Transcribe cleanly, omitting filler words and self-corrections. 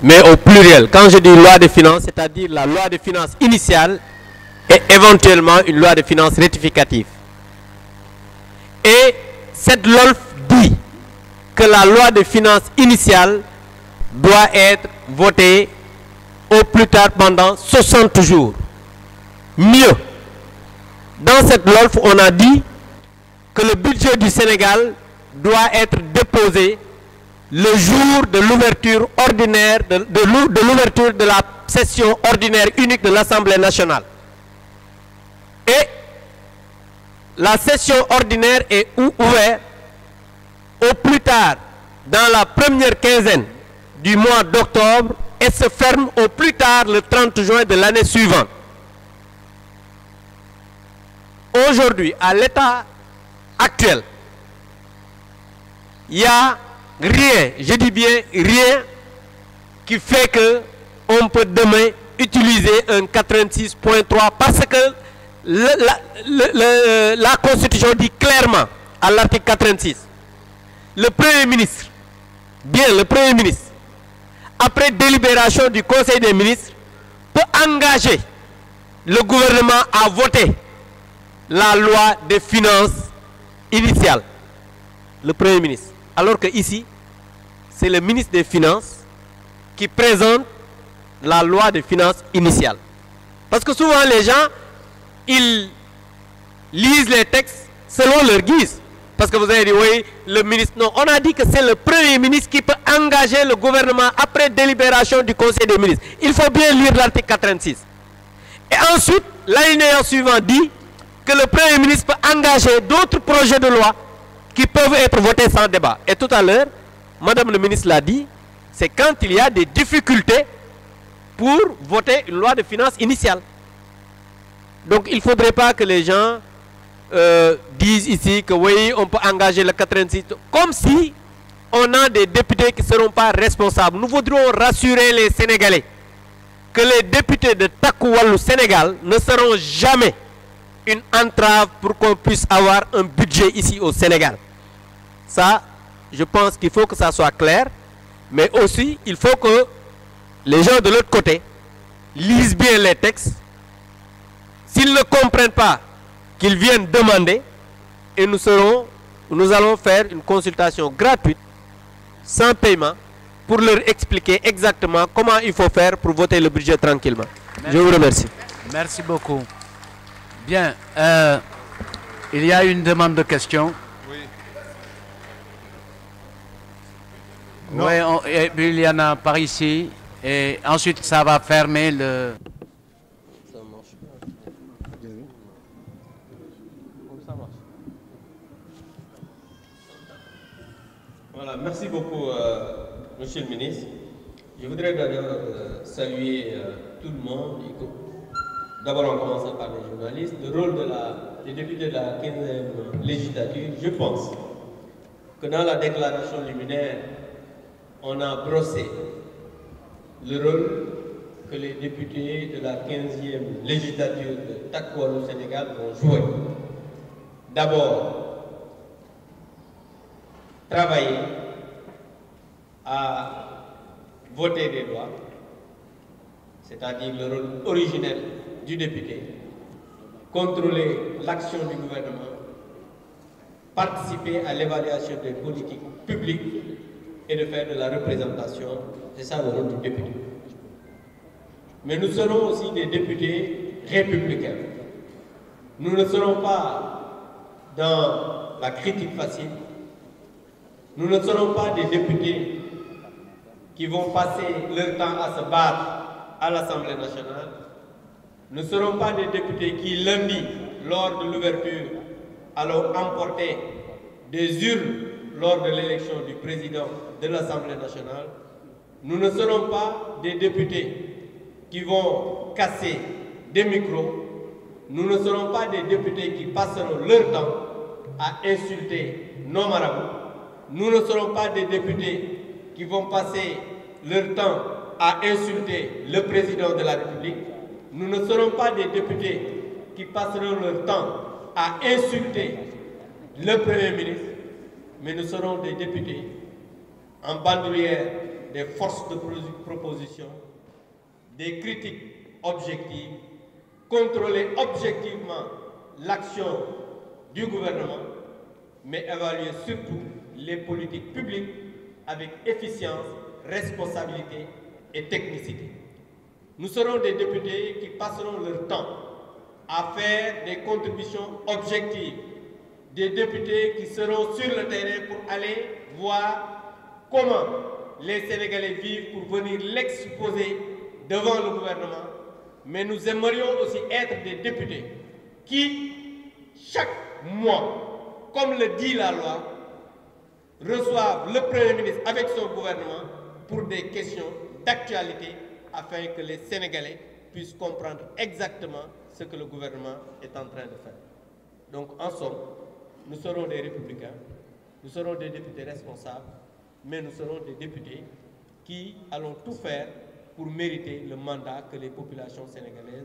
mais au pluriel. Quand je dis loi de finances, c'est-à-dire la loi de finances initiale et éventuellement une loi de finances rectificative. Et cette LOLF dit que la loi de finances initiale doit être votée au plus tard pendant 60 jours. Mieux, dans cette LOLF, on a dit que le budget du Sénégal doit être déposé le jour de l'ouverture ordinaire, de l'ouverture de la session ordinaire unique de l'Assemblée nationale. Et la session ordinaire est ouverte au plus tard dans la première quinzaine du mois d'octobre et se ferme au plus tard le 30 juin de l'année suivante. Aujourd'hui, à l'état actuel, il n'y a rien, je dis bien rien, qui fait que on peut demain utiliser un 86.3 parce que la Constitution dit clairement à l'article 86, le Premier ministre, après délibération du Conseil des ministres, peut engager le gouvernement à voter la loi des finances initiale. Le Premier ministre. Alors que ici, c'est le ministre des Finances qui présente la loi des finances initiale. Parce que souvent les gens, ils lisent les textes selon leur guise. Parce que vous avez dit, oui, le ministre... Non, on a dit que c'est le Premier ministre qui peut engager le gouvernement après délibération du Conseil des ministres. Il faut bien lire l'article 86. Et ensuite, l'alinéa suivant dit que le Premier ministre peut engager d'autres projets de loi qui peuvent être votés sans débat. Et tout à l'heure, Madame le ministre l'a dit, c'est quand il y a des difficultés pour voter une loi de finances initiale. Donc il ne faudrait pas que les gens disent ici que oui, on peut engager le 86, comme si on a des députés qui ne seront pas responsables. Nous voudrions rassurer les Sénégalais que les députés de Taku Wallu Sénégal ne seront jamais une entrave pour qu'on puisse avoir un budget ici au Sénégal. Ça, je pense qu'il faut que ça soit clair, mais aussi il faut que les gens de l'autre côté lisent bien les textes. S'ils ne comprennent pas, qu'ils viennent demander et nous allons faire une consultation gratuite, sans paiement, pour leur expliquer exactement comment il faut faire pour voter le budget tranquillement. Merci. Je vous remercie. Merci beaucoup. Bien, il y a une demande de question. Oui. Oui, et puis il y en a par ici. Et ensuite, ça va fermer le... Voilà, merci beaucoup, Monsieur le ministre. Je voudrais d'abord saluer tout le monde. D'abord, en commençant par les journalistes. Le rôle des députés de la 15e législature, je pense que dans la déclaration liminaire, on a brossé le rôle que les députés de la 15e législature de Taku Wallu Sénégal vont jouer. D'abord, travailler à voter des lois, c'est-à-dire le rôle originel du député, contrôler l'action du gouvernement, participer à l'évaluation des politiques publiques et de faire de la représentation. C'est ça le rôle du député. Mais nous serons aussi des députés républicains. Nous ne serons pas dans la critique facile. Nous ne serons pas des députés qui vont passer leur temps à se battre à l'Assemblée nationale. Nous ne serons pas des députés qui, lundi, lors de l'ouverture, allons emporter des urnes lors de l'élection du président de l'Assemblée nationale. Nous ne serons pas des députés qui vont casser des micros. Nous ne serons pas des députés qui passeront leur temps à insulter nos marabouts. Nous ne serons pas des députés qui vont passer leur temps à insulter le président de la République. Nous ne serons pas des députés qui passeront leur temps à insulter le Premier ministre, mais nous serons des députés en bandoulière des forces de proposition, des critiques objectives, contrôler objectivement l'action du gouvernement, mais évaluer surtout les politiques publiques avec efficience, responsabilité et technicité. Nous serons des députés qui passeront leur temps à faire des contributions objectives, des députés qui seront sur le terrain pour aller voir comment les Sénégalais vivent pour venir l'exposer devant le gouvernement. Mais nous aimerions aussi être des députés qui, chaque mois, comme le dit la loi, reçoivent le Premier ministre avec son gouvernement pour des questions d'actualité afin que les Sénégalais puissent comprendre exactement ce que le gouvernement est en train de faire. Donc, en somme, nous serons des républicains, nous serons des députés responsables, mais nous serons des députés qui allons tout faire pour mériter le mandat que les populations sénégalaises